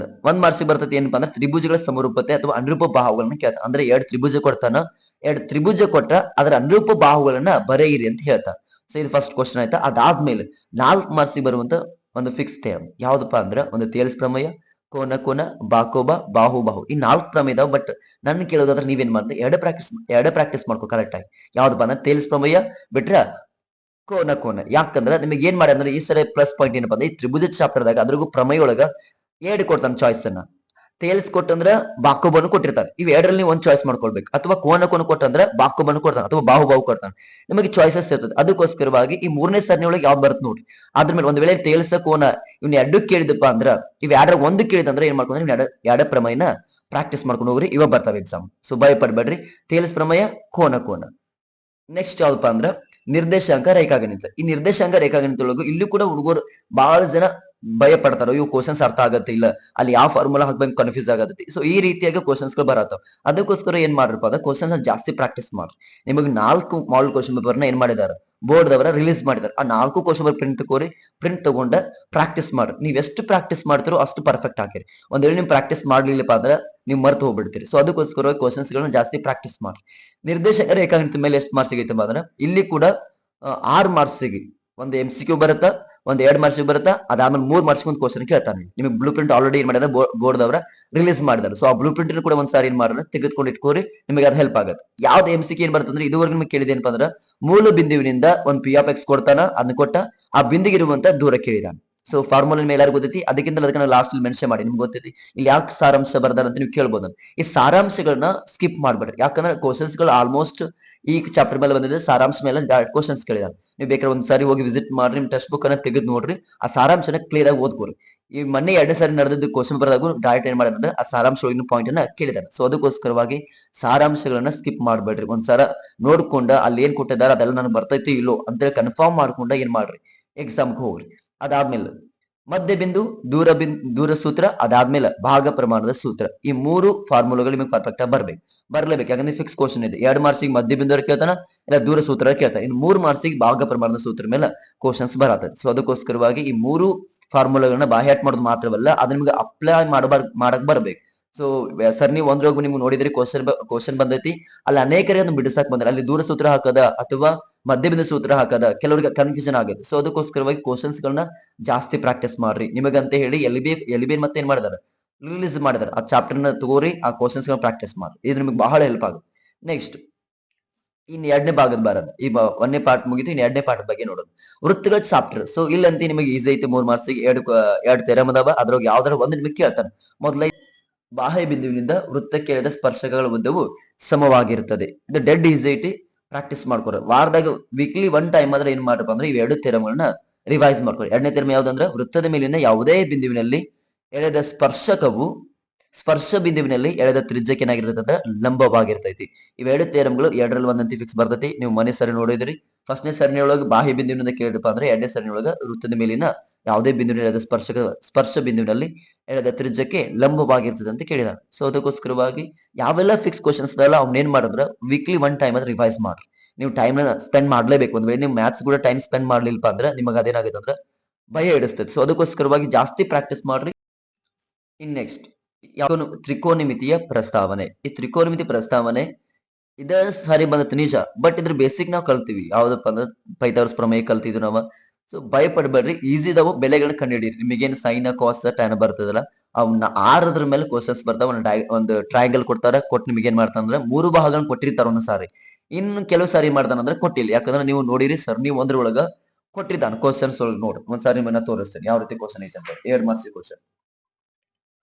ಒಂದ್ ಮಾರ್ಕ್ಸ್ ಬರ್ತೈತಿ ಏನಪ್ಪಾ ಅಂದ್ರೆ ತ್ರಿಭುಜಗಳ ಸಮರೂಪತೆ ಅಥವಾ ಅನುರೂಪ ಬಾಹುಗಳನ್ನ ಕೇಳ್ತಾನ. ಅಂದ್ರೆ 2 ತ್ರಿಭುಜ ಕೊಡ್ತಾನ, 2 ತ್ರಿಭುಜ ಕೊಟ್ಟ ಅದರ ಅನುರೂಪ ಬಾಹುಗಳನ್ನ ಬರೆಯಿರಿ ಅಂತ ಹೇಳ್ತಾನ. ಸೊ ಇದು ಫಸ್ಟ್ ಕ್ವಶನ್ ಆಯ್ತಾ. ಅದಾದ್ಮೇಲೆ 4 ಮಾರ್ಕ್ಸ್ ಬರುವಂತ ಒಂದು ಫಿಕ್ಸ್ ಥಿಯರಮ್ ಯಾವ್ದಪ್ಪ ಅಂದ್ರೆ ಒಂದು ಥಿಯಲ್ಸ್ ಪ್ರಮೇಯ, ಕೋನ ಕೋನ, ಬಾಕೋಬ, ಬಾಹು ಬಾಹು. ಈ 4 ಪ್ರಮೇಯ ಇದಾವ. ಬಟ್ ನನ್ ಕೇಳೋದಾದ್ರೆ ನೀವೇನ್ ಮಾಡ್ರಿ, 2 ಪ್ರಾಕ್ಟೀಸ್ ಮಾಡ್ಕೋ ಕರೆಕ್ಟ್ ಆಗಿ. ಯಾವ್ದಪ್ಪ ಅಂದ್ರೆ ಥಿಯಲ್ಸ್ ಪ್ರಮೇಯ ಬಿಟ್ರ ಕೋನ ಕೋನ. ಯಾಕಂದ್ರೆ ನಿಮಗೆ ಏನ್ ಮಾಡಿ ಅಂದ್ರೆ ಈ ಸರಿ ಪ್ಲಸ್ ಪಾಯಿಂಟ್ ಏನಪ್ಪಾ ಅಂದ್ರೆ ಈ ತ್ರಿಭುಜ ಚಾಪ್ಟರ್ದಾಗ ಅದ್ರಿಗೂ ಪ್ರಮೇಯ ಒಳಗ 2 ಕೊಡ್ತಾನೆ ಚಾಯ್ಸ್ ಅನ್ನ. ಟೇಲ್ಸ್ ಕೊಟ್ಟಂದ್ರ ಬಾಕೋಬನ್ನು ಕೊಟ್ಟಿರ್ತಾರೆ. ಇವ್ 2ರಲ್ಲಿ ಒಂದ್ ಚಾಯ್ಸ್ ಮಾಡ್ಕೊಳ್ಬೇಕು. ಅಥವಾ ಕೋನ ಕೋನ ಕೊಟ್ಟಂದ್ರೆ ಬಾಕೋಬನ್ನು ಕೊಡ್ತಾನೆ ಅಥವಾ ಬಾಹು ಬಾಹು ಕೊಡ್ತಾನೆ. ನಿಮಗೆ ಚಾಯ್ಸಸ್ ಇರ್ತದೆ. ಅದಕ್ಕೋಸ್ಕರವಾಗಿ ಈ 3ನೇ ಸರಣಿ ಒಳಗೆ ಯಾವ್ದು ಬರುತ್ತೆ ನೋಡ್ರಿ. ಅದ್ರ ಮೇಲೆ ಒಂದ್ ವೇಳೆ ತೇಲ್ಸ ಕೋನ ಇವ್ನ 2 ಕೇಳಿದಪ್ಪ ಅಂದ್ರ ಇವ್ 2 ಒಂದು ಕೇಳಿದಂದ್ರೆ ಏನ್ ಮಾಡ್ಕೊಂಡ್ರೆ ನೀವು 2 ಪ್ರಮೇಯನ ಪ್ರಾಕ್ಟೀಸ್ ಮಾಡ್ಕೊಂಡು ಹೋಗ್ರಿ. ಇವಾಗ ಬರ್ತಾವೆ ಎಕ್ಸಾಮ್. ಸೊ ಭಯ ಪಡ್ಬೇಡ್ರಿ. ತೇಲ್ಸ್ ಪ್ರಮೇಯ, ಕೋನ ಕೋನ. ನೆಕ್ಸ್ಟ್ ಯಾವ್ದಪ್ಪ ಅಂದ್ರ ನಿರ್ದೇಶಾಂಕ ರೇಖಾಗಣಿತ. ಈ ನಿರ್ದೇಶಾಂಕ ರೇಖಾಗಣಿತ ಒಳಗು ಇಲ್ಲಿ ಕೂಡ ಹುಡುಗರು ಬಹಳ ಜನ ಭಯ ಪಡ್ತಾರ, ಇವು ಕ್ವಶನ್ಸ್ ಅರ್ಥ ಆಗತ್ತೆ ಇಲ್ಲ, ಅಲ್ಲಿ ಯಾವ ಫಾರ್ಮುಲಾ ಹಾಕ್ಬೇಕು ಕನ್ಫ್ಯೂಸ್ ಆಗತ್ತೆ. ಸೊ ಈ ರೀತಿಯಾಗಿ ಕ್ವಶನ್ಸ್ ಗಳು ಬರತ್ತಾವ. ಅದಕ್ಕೋಸ್ಕರ ಏನ್ ಮಾಡ್ರಪ್ಪ ಅಂದ್ರೆ ಕ್ವಶನ್ಸ್ ಜಾಸ್ತಿ ಪ್ರಾಕ್ಟೀಸ್ ಮಾಡ್ರಿ. ನಿಮಗೆ 4 ಮಾಡೆಲ್ ಕ್ವಶನ್ ಪೇಪರ್ ನ ಏನ್ ಮಾಡಿದಾರೆ, ಬೋರ್ಡ್ ದವರ ರಿಲೀಸ್ ಮಾಡಿದಾರೆ. ಆ 4 ಕ್ವಶನ್ ಪೇಪರ್ ಪ್ರಿಂಟ್ ತಗೋರಿ. ಪ್ರಿಂಟ್ ತಗೊಂಡ ಪ್ರಾಕ್ಟೀಸ್ ಮಾಡ್ರಿ. ನೀವ್ ಎಷ್ಟು ಪ್ರಾಕ್ಟೀಸ್ ಮಾಡ್ತಿರೋ ಅಷ್ಟು ಪರ್ಫೆಕ್ಟ್ ಹಾಕಿರಿ. ಒಂದ್ ವೇಳೆ ನೀವು ಪ್ರಾಕ್ಟೀಸ್ ಮಾಡ್ಲಿಲ್ಲಪ್ಪ ಅಂದ್ರೆ ನೀವು ಮರ್ತು ಹೋಗ್ಬಿಡ್ತೀರಿ. ಸೊ ಅದಕ್ಕೋಸ್ಕರ ಕ್ವಶನ್ಸ್ ಗಳನ್ನ ಜಾಸ್ತಿ ಪ್ರಾಕ್ಟೀಸ್ ಮಾಡ್ರಿ. ನಿರ್ದೇಶಕ ರೇಖಾಗಣಿತ ಮೇಲೆ ಎಷ್ಟು ಮಾರ್ಕ್ಸ್ ಸಿಗೈತೆ ಅಂದ್ರೆ ಇಲ್ಲಿ ಕೂಡ 6 ಮಾರ್ಕ್ಸ್ ಸಿಗಿ ಒಂದು MCQ ಬರುತ್ತಾ, ಒಂದ್ 2 ಮಾರ್ಕ್ಸ್ ಬರುತ್ತಾ. ಅದಾದ್ಮೇಲೆ 3 ಮಾರ್ಕ್ಸ್ ಒಂದು ಕ್ವಶನ್ ಕೇಳ್ತಾನೆ. ನಿಮಗೆ ಬ್ಲೂ ಪ್ರಿಂಟ್ ಆಲ್ರೆಡಿ ಏನ್ ಮಾಡಿದ್ರೆ ಬೋರ್ಡ್ ದವರ ರಿಲೀಸ್ ಮಾಡಿದಾರೆ. ಸೊ ಆ ಬ್ಲೂ ಪ್ರಿಂಟ್ ಕೂಡ ಒಂದ್ಸಾರಿ ಏನ್ ಮಾಡಿದ್ರೆ ತೆಗೆದುಕೊಂಡು ಇಟ್ಕೋರಿ, ನಿಮಗೆ ಅದು ಹೆಲ್ಪ್ ಆಗುತ್ತೆ. ಯಾವ್ದು MCQ ಏನ್ ಬರ್ತಂದ್ರೆ ಇದುವರೆಗೂ ನಿಮಗೆ ಕೇಳಿದೆ ಏನಪ್ಪ ಅಂದ್ರೆ ಮೂಲ ಬಿಂದುವಿನಿಂದ ಒಂದು P of X ಕೊಡ್ತಾನ, ಅದನ್ನ ಕೊಟ್ಟ ಆ ಬಿಂದಿಗಿರುವಂತ ದೂರ ಕೇಳಿದಾನೆ. ಸೊ ಫಾರ್ಮುಲಾ ಮೇಲೆ ಎಲ್ಲರಿಗೂ ಗೊತ್ತೈತಿ. ಅದಕ್ಕಿಂತ ಅದಕ್ಕೆ ಲಾಸ್ಟ್ ಮೆನ್ಷನ್ ಮಾಡಿ ನಿಮ್ಗೆ ಗೊತ್ತೈತಿ ಇಲ್ಲಿ ಯಾಕೆ ಸಾರಾಂಶ ಬರ್ದಾರ ಅಂತ ನೀವು ಕೇಳ್ಬೋದು. ಈ ಸಾರಾಂಶಗಳನ್ನ ಸ್ಕಿಪ್ ಮಾಡ್ಬೇಡ್ರಿ. ಯಾಕಂದ್ರೆ ಕ್ವಶನ್ಸ್ ಗಳು ಆಲ್ಮೋಸ್ಟ್ ಈ ಚಾಪ್ಟರ್ ಮೇಲೆ ಬಂದಿದೆ. ಸಾರಾಂಶ ಮೇಲೆ ಕ್ವಶನ್ಸ್ ಕೇಳಿದಾರೆ. ನೀವು ಬೇಕಾದ್ರೆ ಒಂದ್ಸಾರಿ ಹೋಗಿ ವಿಸಿಟ್ ಮಾಡ್ರಿ, ನಿಮ್ ಟೆಕ್ಸ್ಟ್ ಬುಕ್ ಅನ್ನ ತೆಗೆದು ನೋಡ್ರಿ, ಆ ಸಾರಾಂಶನ ಕ್ಲಿಯರ್ ಆಗಿ ಓದ್ಕೋರಿ. ಈ ಮೊನ್ನೆ 2 ಸಾರಿ ನಡೆದಿದ್ದು ಕ್ವಶನ್ ಬರೆದಾಗ ಡೈರೆಕ್ಟ್ ಏನ್ ಮಾಡಿದ್ರೆ ಆ ಸಾರಾಂಶ ಪಾಯಿಂಟ್ ಅನ್ನ ಕೇಳಿದಾರೆ. ಸೊ ಅದಕ್ಕೋಸ್ಕರವಾಗಿ ಸಾರಾಂಶಗಳನ್ನ ಸ್ಕಿಪ್ ಮಾಡ್ಬೇಡ್ರಿ. ಒಂದ್ಸಲ ನೋಡ್ಕೊಂಡ ಅಲ್ಲಿ ಏನ್ ಕೊಟ್ಟಿದ್ದಾರೆ ಅದೆಲ್ಲ ನನಗೆ ಬರ್ತೈತಿ ಇಲ್ಲೋ ಅಂತೇಳಿ ಕನ್ಫರ್ಮ್ ಮಾಡ್ಕೊಂಡ ಏನ್ ಮಾಡ್ರಿ ಎಕ್ಸಾಮ್ಗೆ ಹೋಗ್ರಿ. ಅದಾದ್ಮೇಲೆ ಮಧ್ಯ ಬಿಂದು, ದೂರ ಸೂತ್ರ, ಅದಾದ್ಮೇಲೆ ಭಾಗ ಪ್ರಮಾಣದ ಸೂತ್ರ. ಈ 3 ಫಾರ್ಮುಲಾಗಳು ನಿಮಗೆ ಪರ್ಫೆಕ್ಟ್ ಆಗಿ ಬರ್ಲೇಬೇಕು. ಯಾಕಂದ್ರೆ ಫಿಕ್ಸ್ ಕ್ವಶನ್ ಇದೆ. 2 ಮಾರ್ಕ್ಸ್ ಮಧ್ಯ ಬಿಂದು ಕೇಳ್ತಾನ, ಇಲ್ಲ ದೂರ ಸೂತ್ರ ಕೇಳ್ತಾನೆ. ಇನ್ನು 3 ಮಾರ್ಕ್ಸ್ ಭಾಗ ಪ್ರಮಾಣದ ಸೂತ್ರ ಮೇಲೆ ಕ್ವಶನ್ಸ್ ಬರತ್ತದ. ಸೊ ಅದಕ್ಕೋಸ್ಕರವಾಗಿ ಈ 3 ಫಾರ್ಮುಲಾಗಳನ್ನ ಬಾಹ್ಯಾಟ್ ಮಾಡೋದು ಮಾತ್ರವಲ್ಲ, ಅದನ್ನ ನಿಮಗೆ ಅಪ್ಲೈ ಮಾಡಕ್ ಬರ್ಬೇಕು. ಸೊ ಸರ್ ನೀವು ಒಂದ್ರೊಳಗೂ ನಿಮ್ಗೆ ನೋಡಿದ್ರೆ ಕ್ವಶನ್ ಬಂದೈತಿ, ಅಲ್ಲಿ ಅನೇಕರಿಗೆ ಅದನ್ನ ಬಿಡಿಸಕ್ ಬಂದ್ರೆ ಅಲ್ಲಿ ದೂರ ಸೂತ್ರ ಹಾಕದ ಅಥವಾ ಮಧ್ಯಬಿಂದು ಸೂತ್ರ ಹಾಕದ ಕೆಲವರಿಗೆ ಕನ್ಫ್ಯೂಷನ್ ಆಗುತ್ತೆ. ಸೊ ಅದಕ್ಕೋಸ್ಕರವಾಗಿ ಕ್ವಶನ್ಸ್ ಗಳನ್ನ ಜಾಸ್ತಿ ಪ್ರಾಕ್ಟೀಸ್ ಮಾಡ್ರಿ. ನಿಮಗಂತ ಹೇಳಿ ಎಲ್ ಬಿ ಮತ್ತೆ ಏನ್ ಮಾಡಿದಾರೆ ರಿಲೀಸ್ ಮಾಡಿದಾರೆ. ಆ ಚಾಪ್ಟರ್ ನ ತಗೋರಿ, ಆ ಕ್ವಶನ್ಸ್ ಗಳನ್ನ ಪ್ರಾಕ್ಟೀಸ್ ಮಾಡ್ರಿ. ಇದು ನಿಮಗೆ ಬಹಳ ಹೆಲ್ಪ್ ಆಗುತ್ತೆ. ನೆಕ್ಸ್ಟ್ ಇನ್ 2ನೇ ಭಾಗದ ಬಾರದ ಈ 1ನೇ ಪಾರ್ಟ್ ಮುಗಿತು. ಇನ್ 2ನೇ ಪಾರ್ಟ್ ಬಗ್ಗೆ ನೋಡೋದು ವೃತ್ತಗಳ ಚಾಪ್ಟರ್. ಸೊ ಇಲ್ಲಂತ ನಿಮಗೆ ಈಸಿ ಐತಿ. 3 ಮಾರ್ಕ್ಸ್ 2 ಥೆರಮ್ ಅದಾವ. ಅದ್ರೊಳಗೆ ಯಾವ್ದಾರ ಒಂದು ನಿಮಗೆ ಕೇಳ್ತಾನೆ. ಮೊದಲ ಬಾಹ್ಯ ಬಿಂದುವಿನಿಂದ ವೃತ್ತಕ್ಕೆ ಎಳೆದ ಸ್ಪರ್ಶಗಳ ಉದ್ದವು ಸಮವಾಗಿರುತ್ತದೆ. ಇದು ಡೆಡ್ ಈಸಿ ಐತಿ. ಪ್ರಾಕ್ಟೀಸ್ ಮಾಡ್ಕೊರ. ವಾರದಾಗ ವೀಕ್ಲಿ 1 ಟೈಮ್ ಆದ್ರೆ ಏನ್ ಮಾಡ್ರಪ್ಪ ಅಂದ್ರೆ ಇವ್ 2 ಥೆರಮ್ಗಳನ್ನ ರಿವೈಸ್ ಮಾಡ್ಕೊರಿ. 2ನೇ ಥೆರಮ್ ಯಾವ್ದಂದ್ರೆ ವೃತ್ತದ ಮೇಲಿನ ಯಾವುದೇ ಬಿಂದುವಿನಲ್ಲಿ ಎಳೆದ ಸ್ಪರ್ಶಕವು ಸ್ಪರ್ಶ ಬಿಂದುವಿನಲ್ಲಿ ಎಳೆದ ತ್ರಿಜ್ಯಕ್ಕೆ ಏನಾಗಿರ್ತೈತೆ ಅಂದ್ರೆ ಲಂಬವಾಗಿರ್ತೈತಿ. ಇವೆರಡು ಥಿಯರಮ್ಗಳು ಎರಡರಲ್ಲಿ ಒಂದಂತಿ ಫಿಕ್ಸ್ ಬರ್ತೈತಿ. ನೀವು ಮನೆ ಸರಿ ನೋಡಿದ್ರಿ, ಫಸ್ಟ್ನೇ ಸರಣಿಯೊಳಗೆ ಬಾಹ್ಯ ಬಿಂದುವಿನಿಂದ ಕೇಳಿದಪ್ಪ ಅಂದ್ರೆ ಎರಡನೇ ಸರಣಿಯೊಳಗೆ ವೃತ್ತದ ಮೇಲಿನ ಯಾವುದೇ ಬಿಂದುವಿನ ಎಳೆದ ಸ್ಪರ್ಶ ಬಿಂದುವಿನಲ್ಲಿ ಎಳೆದ ತ್ರಿಜ್ಯಕ್ಕೆ ಲಂಬವಾಗಿರ್ತದೆ ಅಂತ ಕೇಳಿದಾರೆ. ಸೊ ಅದಕ್ಕೋಸ್ಕರವಾಗಿ ಯಾವೆಲ್ಲ ಫಿಕ್ಸ್ ಕ್ವಶನ್ಸ್ ಇದಲ್ಲ ಅವ್ನ ಏನ್ ಮಾಡಿದ್ರೆ ವೀಕ್ಲಿ ಒನ್ ಟೈಮ್ ಅದ್ರ ರಿವೈಸ್ ಮಾಡ್ರಿ. ನೀವು ಟೈಮ್ ಸ್ಪೆಂಡ್ ಮಾಡ್ಲೇಬೇಕು. ಒಂದ್ ವೇಳೆ ನೀವು ಮ್ಯಾಥ್ಸ್ ಕೂಡ ಟೈಮ್ ಸ್ಪೆಂಡ್ ಮಾಡ್ಲಿಲ್ಪ ಅಂದ್ರೆ ನಿಮಗೆ ಅದೇನಾಗುತ್ತೆ ಅಂದ್ರೆ ಭಯ ಹಿಡಿಸ್ತದೆ. ಸೊ ಅದಕ್ಕೋಸ್ಕರವಾಗಿ ಜಾಸ್ತಿ ಪ್ರಾಕ್ಟೀಸ್ ಮಾಡ್ರಿ. ಇನ್ ನೆಕ್ಸ್ಟ್ ತ್ರಿಕೋನಮಿತಿಯ ಪ್ರಸ್ತಾವನೆ. ಈ ತ್ರಿಕೋನಮಿತಿ ಪ್ರಸ್ತಾವನೆ ಇದ ಸಾರಿ ಬಂದತ್ ನಿಜ, ಬಟ್ ಇದ್ರ ಬೇಸಿಕ್ ನಾವು ಕಲ್ತೀವಿ. ಯಾವ್ದಪ್ಪ ಅಂದ್ರೆ ಪೈಥಾಗರಸ್ ಪ್ರಮೇಯ ಕಲ್ತಿದ್ವಿ ನಾವು. ಸೊ ಭಯ ಪಡ್ಬೇಡ್ರಿ, ಈಸಿ ಇದಾವ, ಬೆಲೆಗಳನ್ನ ಕಂಡುಹಿಡಿಯಿರಿ. ನಿಮಗೇನು ಸೈನ್ ಕಾಸ್ ಟ್ಯಾನ್ ಬರ್ತದಲ್ಲ ಅವನ್ನ ಆರದ್ರ ಮೇಲೆ ಕ್ವಶನ್ಸ್ ಬರ್ತಾವ. ಒಂದು ಟ್ರಯಾಂಗಲ್ ಕೊಡ್ತಾರ, ಕೊಟ್ಟು ನಿಮ್ಗೆ ಏನ್ ಮಾಡ್ತಾರಂದ್ರೆ 3 ಭಾಗಗಳನ್ನ ಕೊಟ್ಟಿರ್ತಾರ ಒಂದ್ ಸಾರಿ. ಇನ್ನು ಕೆಲವು ಸಾರಿ ಮಾಡ್ತಾನಂದ್ರೆ ಕೊಟ್ಟಿಲ್ಲ. ಯಾಕಂದ್ರೆ ನೀವು ನೋಡಿರಿ ಸರ್, ನೀವು ಒಂದ್ರೊಳಗ ಕೊಟ್ಟಿದ್ದಾನ ಕ್ವಶನ್ಸ್ ಒಳಗೆ ನೋಡಿ. ಒಂದ್ಸಾರಿ ಮನ್ನ ತೋರಿಸ್ತೇನೆ ಯಾವ ರೀತಿ ಕ್ವಶನ್ ಐತೆ ಅಂತ. 2 ಮಾರ್ಕ್ಸ್ ಕ್ವಶನ್.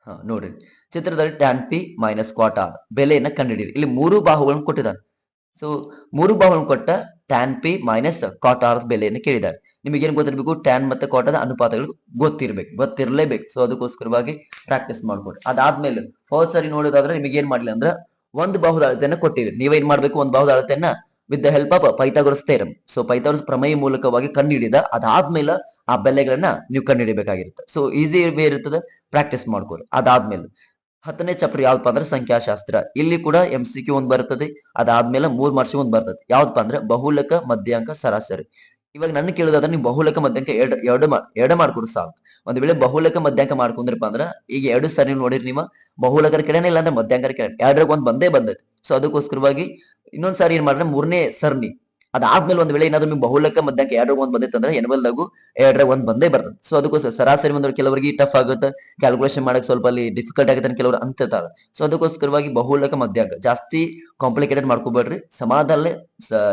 ಹಾ ನೋಡ್ರಿ, ಚಿತ್ರದಲ್ಲಿ tan P minus cot R ಬೆಲೆಯನ್ನ ಕಂಡುಹಿಡಿಯಿರಿ. ಇಲ್ಲಿ 3 ಬಾಹುಗಳನ್ನು ಕೊಟ್ಟಿದ್ದಾನೆ. ಸೊ 3 ಬಾಹುಗಳನ್ನು ಕೊಟ್ಟ tan P minus cot R ಬೆಲೆಯನ್ನು ಕೇಳಿದ್ದಾರೆ. ನಿಮಗೇನ್ ಗೊತ್ತಿರ್ಬೇಕು, ಟ್ಯಾನ್ ಮತ್ತೆ ಕಾಟದ ಅನುಪಾತಗಳು ಗೊತ್ತಿರ್ಲೇಬೇಕು. ಸೊ ಅದಕ್ಕೋಸ್ಕರವಾಗಿ ಪ್ರಾಕ್ಟೀಸ್ ಮಾಡ್ಕೊಡ್ರಿ. ಅದಾದ್ಮೇಲೆ ಹೋದ್ ಸರಿ ನೋಡೋದಾದ್ರೆ ನಿಮಗೆ ಏನ್ ಮಾಡ್ಲಿ ಅಂದ್ರೆ ಒಂದು ಬಾಹುದ ಅಳತೆಯನ್ನ ಕೊಟ್ಟಿರಿ. ನೀವೇನ್ ಮಾಡ್ಬೇಕು, ಒಂದು ಬಾಹುದ ಅಳತೆಯನ್ನ with the help of Pythagoras theorem. So Pythagoras ಪ್ರಮೇಯ ಮೂಲಕವಾಗಿ ಕಂಡುಹಿಡಿದ ಅದಾದ್ಮೇಲೆ ಆ ಬೆಲೆಗಳನ್ನ ನೀವು ಕಂಡುಹಿಡಿಬೇಕಾಗಿರುತ್ತೆ. ಸೊ ಈಸಿ ವೇ ಇರ್ತದೆ, ಪ್ರಾಕ್ಟೀಸ್ ಮಾಡ್ಕೊರಿ. ಅದಾದ್ಮೇಲೆ 10ನೇ ಚಾಪ್ಟರ್ ಯಾವ್ದಪ್ಪ ಅಂದ್ರೆ ಸಂಖ್ಯಾಶಾಸ್ತ್ರ. ಇಲ್ಲಿ ಕೂಡ MCQ ಒಂದ್ ಬರ್ತದೆ. ಅದಾದ್ಮೇಲೆ 3 ಮಾರ್ಕ್ಸ್ ಒಂದ್ ಬರ್ತದೆ. ಯಾವ್ದಪ್ಪ ಅಂದ್ರೆ ಬಹುಲಕ, ಮಧ್ಯಾಂಕ, ಸರಾಸರಿ. ಇವಾಗ ನನ್ನ ಕೇಳೋದಾದ್ರೆ ನೀವು ಬಹುಲಕ ಮಧ್ಯಾಂಕ ಎರಡು ಮಾಡ್ಕೊಡು ಸಾಕು. ಒಂದ್ ವೇಳೆ ಬಹುಲಕ ಮಧ್ಯಾಂಕ ಮಾಡ್ಕೊಂಡ್ರಪ್ಪ ಅಂದ್ರ ಈಗ 2 ಸರಿ ನೋಡಿರಿ ನೀವು, ಬಹುಲಕರ ಕೆಳನೆ ಇಲ್ಲ ಅಂದ್ರೆ ಮಧ್ಯಾಂಕರ ಕೆಳನೆ, ಎರಡರಾಗ ಒಂದ್ ಬಂದೇ ಬಂದೈತಿ. ಸೊ ಅದಕ್ಕೋಸ್ಕರವಾಗಿ ಇನ್ನೊಂದ್ ಸಾರಿ ಏನ್ ಮಾಡ್ರೆ 3ನೇ ಸರಣಿ ಅದಾದ್ಮೇಲೆ ಒಂದ್ ವೇಳೆ ಏನಾದ್ರು ನೀವು ಬಹುಲಕ ಮಧ್ಯಾಂಕ ಎರಡರಾಗ ಒಂದ್ ಬಂದೈತೆ ಅಂದ್ರೆ ಎನ್ವಲ್ದಾಗು ಎರಡರಾಗ ಒಂದ್ ಬಂದೇ ಬರ್ತದೆ. ಸೊ ಅದಕ್ಕೋಸ್ಕರ ಸರಾಸರಿ ಬಂದ್ರೆ ಕೆಲವರಿಗೆ ಟಫ್ ಆಗುತ್ತೆ, ಕ್ಯಾಲ್ಕುಲೇಷನ್ ಮಾಡಕ್ ಸ್ವಲ್ಪ ಅಲ್ಲಿ ಡಿಫಿಕಲ್ಟ್ ಆಗುತ್ತೆ ಕೆಲವರು ಅಂತಿರ್ತಾರೆ. ಸೊ ಅದಕ್ಕೋಸ್ಕರವಾಗಿ ಬಹುಲಕ ಮಧ್ಯಾಂಕ ಜಾಸ್ತಿ ಕಾಂಪ್ಲಿಕೇಟೆಡ್ ಮಾಡ್ಕೋಬೇಡ್ರಿ, ಸಮಾಧಾನಲ್ಲೇ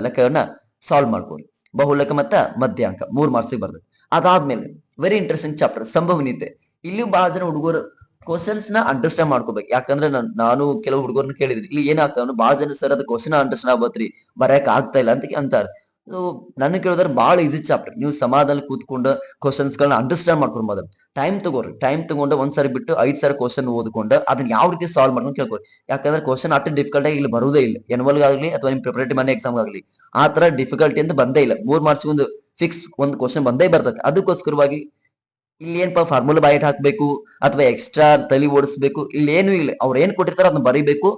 ಲೆಕ್ಕವನ್ನ ಸಾಲ್ವ್ ಮಾಡ್ಕೊರಿ. ಬಹುಲಕ ಮತ್ತ ಮಧ್ಯಾಂಕ 3 ಮಾರ್ಕ್ಸ್ ಬರ್ತದೆ. ಅದಾದ್ಮೇಲೆ ವೆರಿ ಇಂಟ್ರೆಸ್ಟಿಂಗ್ ಚಾಪ್ಟರ್ ಸಂಭವನೀಯತೆ. ಇಲ್ಲಿ ಬಹಳ ಜನ ಹುಡುಗರು ಕ್ವಶನ್ಸ್ ನ ಅಂಡರ್ಸ್ಟ್ಯಾಂಡ್ ಮಾಡ್ಕೋಬೇಕು. ಯಾಕಂದ್ರೆ ನಾನು ಕೆಲವು ಹುಡುಗರನ್ನ ಕೇಳಿದ್ರಿ, ಇಲ್ಲಿ ಏನಾಗ್ತಾವ ಬಹಳ ಜನ ಸರ್ ಅದು ಕ್ವಶನ್ ಅಂಡರ್ಸ್ಟ್ಯಾಂಡ್ ಆಗ್ಬತ್ರಿ, ಬರಕ್ ಆಗ್ತಾ ಇಲ್ಲ ಅಂತ ಅಂತಾರೆ. ಸೊ ನನ್ನ ಕೇಳಿದ್ರೆ ಬಹಳ ಈಸಿ ಚಾಪ್ಟರ್. ನೀವು ಸಮಾಧಾನ ಕೂತ್ಕೊಂಡು ಕ್ವಶನ್ಸ್ ಗಳನ್ನ ಅಂಡರ್ಸ್ಟ್ಯಾಂಡ್ ಮಾಡ್ಕೊಂಡು ಮೊದಲು ಟೈಮ್ ತಗೋರಿ. ಟೈಮ್ ತಗೊಂಡು ಒಂದ್ಸರಿ ಬಿಟ್ಟು 5 ಸಾರಿ ಕ್ವಶನ್ ಓದ್ಕೊಂಡು ಅದನ್ನ ಯಾವ ರೀತಿ ಸಾಲ್ವ್ ಮಾಡ್ಕೊಂಡು ಕೇಳ್ಕೊರಿ. ಯಾಕಂದ್ರೆ ಕ್ವಶನ್ ಅಷ್ಟು ಡಿಫಿಕಲ್ಟ್ ಆಗಿ ಇಲ್ಲಿ ಬರುವುದೇ ಇಲ್ಲ. ಎನ್ವಲ್ ಆಗಲಿ ಅಥವಾ ನಿಮ್ ಪ್ರಿಪರೇಟರಿ ಮನೆ ಎಕ್ಸಾಮ್ ಆಗಲಿ ಆ ತರ ಡಿಫಿಕಲ್ಟಿ ಅಂತ ಬಂದೇ ಇಲ್ಲ. 3 ಮಾರ್ಕ್ಸ್ ಒಂದು ಫಿಕ್ಸ್ ಒಂದು ಕ್ವಶನ್ ಬಂದೇ ಬರ್ತದೆ. ಅದಕ್ಕೋಸ್ಕರವಾಗಿ ಇಲ್ಲಿ ಏನಪ್ಪಾ ಫಾರ್ಮುಲಾ ಬೈಟ್ ಹಾಕ್ಬೇಕು ಅಥವಾ ಎಕ್ಸ್ಟ್ರಾ ತಲಿ ಓಡಿಸ್ಬೇಕು ಇಲ್ಲಿ ಏನು ಇಲ್ಲ. ಅವ್ರು ಏನ್ ಕೊಟ್ಟಿರ್ತಾರ ಅದನ್ನ ಬರೀಬೇಕು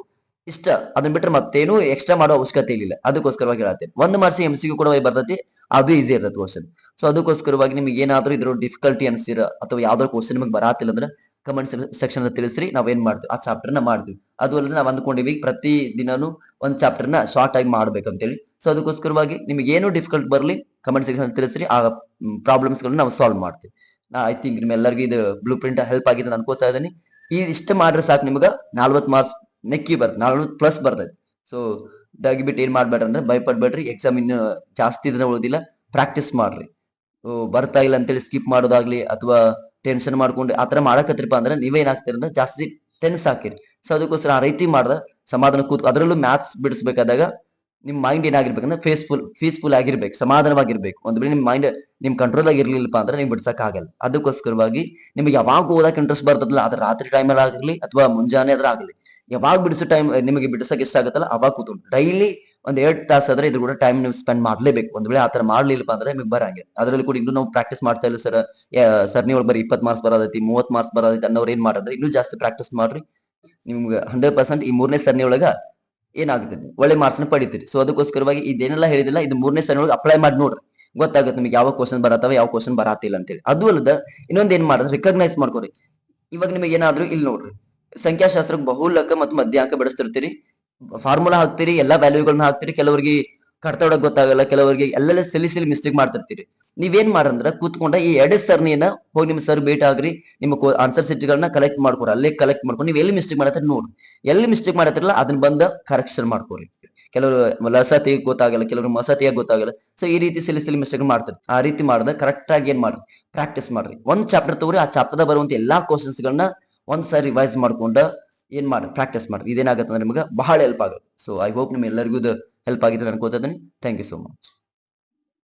ಇಷ್ಟ. ಅದನ್ನ ಬಿಟ್ರೆ ಮತ್ತೇನು ಎಕ್ಸ್ಟ್ರಾ ಮಾಡೋ ಅವಶ್ಯಕತೆ ಇಲ್ಲ. ಅದಕ್ಕೋಸ್ಕರವಾಗಿ ಹೇಳ್ತೇನೆ 1 ಮಾರ್ಕ್ಸ್ MCQ ಕೂಡ ಬರ್ತೈತಿ, ಅದು ಈಸಿ ಇರ್ತದೆ ಕ್ವಶನ್. ಸೊ ಅದಕ್ಕೋಸ್ಕರವಾಗಿ ನಿಮ್ಗೆ ಏನಾದ್ರೂ ಇದ್ರ ಡಿಫಿಕಲ್ಟಿ ಅನ್ಸಿರ ಅಥವಾ ಯಾವ್ದಾದ್ರು ಕ್ವಶನ್ ನಿಮಗೆ ಬರಾತಿಲ್ಲ ಅಂದ್ರೆ ಕಮೆಂಟ್ ಸೆಕ್ಷನ್ ತಿಳಿಸ್ರಿ, ನಾವೇನ್ ಮಾಡ್ತೀವಿ ಆ ಚಾಪ್ಟರ್ ನ ಮಾಡ್ತೀವಿ. ಅದು ಅಲ್ಲದೆ ನಾವ್ ಅಂದ್ಕೊಂಡಿವಿ ಪ್ರತಿ ದಿನಾನು ಒಂದ್ ಚಾಪ್ಟರ್ ನ ಶಾರ್ಟ್ ಆಗಿ ಮಾಡ್ಬೇಕಂತೇಳಿ. ಸೊ ಅದಕ್ಕೋಸ್ಕರವಾಗಿ ನಿಮ್ಗೆ ಏನು ಡಿಫಿಕಲ್ಟ್ ಬರ್ಲಿ ಕಮೆಂಟ್ ಸೆಕ್ಷನ್ ತಿಳಿಸ್ರಿ, ಆ ಪ್ರಾಬ್ಲಮ್ಸ್ ಗಳನ್ನ ನಾವು ಸಾಲ್ವ್ ಮಾಡ್ತೀವಿ. ಐ ಥಿಂಕ್ ನಿಮ್ಮೆಲ್ಲರಿಗೂ ಇದು ಬ್ಲೂ ಪ್ರಿಂಟ್ ಹೆಲ್ಪ್ ಆಗಿದೆ ಅನ್ಕೋತಾ ಇದೀನಿ. ಈ ಇಷ್ಟ ಮಾಡ್ರೆ ಸಾಕು, ನಿಮ್ಗೆ 40 ಮಾರ್ಕ್ಸ್ ನೆಕ್ಕಿ ಬರ್ತದೆ, 40+ ಬರ್ತೈತಿ. ಸೊ ಬಿಟ್ಟು ಏನ್ ಮಾಡ್ಬೇಡ್ರಿ ಅಂದ್ರೆ ಭಯಪಡ್ಬೇಡ್ರಿ. ಎಕ್ಸಾಮ್ ಇನ್ನು ಜಾಸ್ತಿ ದಿನ ಉಳಿದಿಲ್ಲ, ಪ್ರಾಕ್ಟೀಸ್ ಮಾಡ್ರಿ. ಬರ್ತಾ ಇಲ್ಲ ಅಂತೇಳಿ ಸ್ಕಿಪ್ ಮಾಡೋದಾಗ್ಲಿ ಅಥವಾ ಟೆನ್ಷನ್ ಮಾಡ್ಕೊಂಡು ಆತರ ಮಾಡಕತ್ರಿಪ್ಪ ಅಂದ್ರೆ ನೀವೇನಾಗ್ತೀರ ಅಂದ್ರೆ ಜಾಸ್ತಿ ಟೆನ್ಸ್ ಹಾಕಿರಿ. ಸೊ ಅದಕ್ಕೋಸ್ಕರ ಆ ರೀತಿ ಮಾಡ್ದ ಸಮಾಧಾನ ಕೂತ್, ಅದರಲ್ಲೂ ಮ್ಯಾಥ್ಸ್ ಬಿಡಿಸ್ಬೇಕಾದಾಗ ನಿಮ್ ಮೈಂಡ್ ಏನಾಗಿರ್ಬೇಕಂದ್ರೆ ಪೀಸ್ಫುಲ್ ಆಗಿರ್ಬೇಕು, ಸಮಾಧಾನವಾಗಿರ್ಬೇಕು. ಒಂದ್ ವೇಳೆ ನಿಮ್ ಮೈಂಡ್ ನಿಮ್ ಕಂಟ್ರೋಲ್ ಆಗಿ ಇರ್ಲಿಲ್ಲಪ್ಪ ಅಂದ್ರೆ ನೀವು ಬಿಡ್ಸಕ್ ಆಗಲ್ಲ. ಅದಕ್ಕೋಸ್ಕರವಾಗಿ ನಿಮ್ಗೆ ಯಾವಾಗ ಓದಕ್ ಇಂಟ್ರೆಸ್ಟ್ ಬರ್ತದಲ್ಲ, ಅದ್ರ ರಾತ್ರಿ ಟೈಮಲ್ಲಿ ಆಗಿರ್ಲಿ ಅಥವಾ ಮುಂಜಾನೆ ಅದ್ರ ಆಗ್ಲಿ, ಯಾವಾಗ ಬಿಡಿಸೋ ಟೈಮ್ ನಿಮಗೆ ಬಿಡಿಸಕ್ ಇಷ್ಟ ಆಗುತ್ತಲ್ಲ ಅವಾಗ ಕೂತ್ಕೊಂಡು ಡೈಲಿ ಒಂದ್ 2 ತಾಸು ಆದ್ರೆ ಇದ್ರ ಕೂಡ ಟೈಮ್ ನೀವು ಸ್ಪೆಂಡ್ ಮಾಡ್ಲೇಬೇಕು. ಒಂದ್ ವೇಳೆ ಆತರ ಮಾಡ್ಲಿಲ್ಲಪ್ಪ ಅಂದ್ರೆ ನಿಮ್ಗೆ ಬರಂಗೆ. ಅದ್ರಲ್ಲಿ ಕೂಡ ಇನ್ನೂ ನಾವು ಪ್ರಾಕ್ಟೀಸ್ ಮಾಡ್ತಾ ಇಲ್ಲ ಸರ್ ನೀವು ಬರೀ 20 ಮಾರ್ಕ್ಸ್ ಬರೋದೈತಿ 30 ಮಾರ್ಕ್ಸ್ ಬರೋದೈತಿ ಅನ್ನೋರು ಏನ್ ಮಾಡಿದ್ರೆ ಇನ್ನೂ ಜಾಸ್ತಿ ಪ್ರಾಕ್ಟೀಸ್ ಮಾಡ್ರಿ. ನಿಮ್ಗೆ 100% ಈ 3ನೇ ಸರಣಿ ಒಳಗ ಏನಾಗ್ತದೆ ಒಳ್ಳೆ ಮಾರ್ಕ್ಸ್ ನ ಪಡಿತೀರಿ. ಸೊ ಅದಕ್ಕೋಸ್ಕರವಾಗಿ ಇದೇನೆಲ್ಲ ಹೇಳಿದಿಲ್ಲ ಇದು 3ನೇ ಸರಣಿ ಒಳಗೆ ಅಪ್ಲೈ ಮಾಡಿ ನೋಡ್ರಿ, ಗೊತ್ತಾಗುತ್ತೆ ನಿಮ್ಗೆ ಯಾವ ಕ್ವಶನ್ ಬರತ್ತವ ಯಾವ ಕ್ವಶನ್ ಬರಾತಿಲ್ಲ ಅಂತೇಳಿ. ಅದು ಅಲ್ಲದ ಇನ್ನೊಂದ್ ಏನ್ ಮಾಡೋದು ರಿಕಗ್ನೈಸ್ ಮಾಡ್ಕೊರಿ. ಇವಾಗ ನಿಮಗೆ ಏನಾದ್ರು ಇಲ್ಲಿ ನೋಡ್ರಿ, ಸಂಖ್ಯಾಶಾಸ್ತ್ರಕ್ಕೆ ಬಹುಲಕ ಮತ್ತು ಮಧ್ಯಾಂಕ ಬಿಡಿಸ್ತಿರ್ತೀರಿ, ಫಾರ್ಮುಲಾ ಹಾಕ್ತಿರಿ, ಎಲ್ಲಾ ವ್ಯಾಲ್ಯೂಗಳನ್ನ ಹಾಕ್ತಿರಿ. ಕೆಲವರಿಗೆ ಕಡ್ತಾಡಕ್ ಗೊತ್ತಾಗಲ್ಲ, ಕೆಲವರಿಗೆ ಎಲ್ಲೆಲ್ಲ ಸಿಲಿ ಮಿಸ್ಟೇಕ್ ಮಾಡ್ತಿರ್ತೀರಿ. ನೀವೇನ್ ಮಾಡ್ರಂದ್ರ ಕೂತ್ಕೊಂಡ ಈ 2 ಸರಣಿಯನ್ನ ಹೋಗಿ ನಿಮ್ ಸರ್ ಭೇಟಿ ಆಗ್ರಿ, ನಿಮ್ಮ ಆನ್ಸರ್ ಸೀಟ್ಗಳನ್ನ ಕಲೆಕ್ಟ್ ಮಾಡ್ಕೊರಿ. ಅಲ್ಲೇ ಕಲೆಕ್ಟ್ ಮಾಡ್ಕೊಂಡು ನೀವು ಎಲ್ಲಿ ಮಿಸ್ಟೇಕ್ ಮಾಡತ್ತೀರಿ ನೋಡ್ರಿ, ಎಲ್ಲಿ ಮಿಸ್ಟೇಕ್ ಮಾಡತ್ತಿರಲ್ಲ ಅದನ್ನ ಬಂದ ಕರೆಕ್ಷನ್ ಮಾಡ್ಕೊರಿ. ಕೆಲವರು ಲಸ ತೆಗಿಯಕ್ ಗೊತ್ತಾಗಲ್ಲ, ಕೆಲವರು ಮಸ ತೆಗಿಯಕ್ ಗೊತ್ತಾಗಲ್ಲ. ಸೊ ಈ ರೀತಿ ಸಿಲಿ ಮಿಸ್ಟೇಕ್ ಮಾಡ್ತಾರೆ. ಆ ರೀತಿ ಮಾಡ್ದ ಕರೆಕ್ಟ್ ಆಗಿ ಏನ್ ಮಾಡ್ರಿ ಪ್ರಾಕ್ಟೀಸ್ ಮಾಡ್ರಿ. ಒಂದ್ ಚಾಪ್ಟರ್ ತಗೋರಿ, ಆ ಚಾಪ್ಟರ್ ಬರುವಂತ ಎಲ್ಲಾ ಕ್ವಶನ್ಸ್ ಗಳನ್ನ ಒಂದ್ಸಾರಿ ರಿವೈಸ್ ಮಾಡ್ಕೊಂಡ ಏನ್ ಮಾಡ್ರಿ ಪ್ರಾಕ್ಟೀಸ್ ಮಾಡ್ರಿ. ಇದೇನಾಗತ್ತೆ ಅಂದ್ರೆ ನಿಮ್ಗೆ ಬಹಳ ಹೆಲ್ಪ್ ಆಗುತ್ತೆ. ಸೊ ಐ ಹೋಪ್ ನಿಮ್ ಎಲ್ಲರಿಗೂ ಹೆಲ್ಪ್ ಆಗಿದೆ ಅನ್ಕೋತಾ ಇದ್ದೀನಿ. Thank you so much.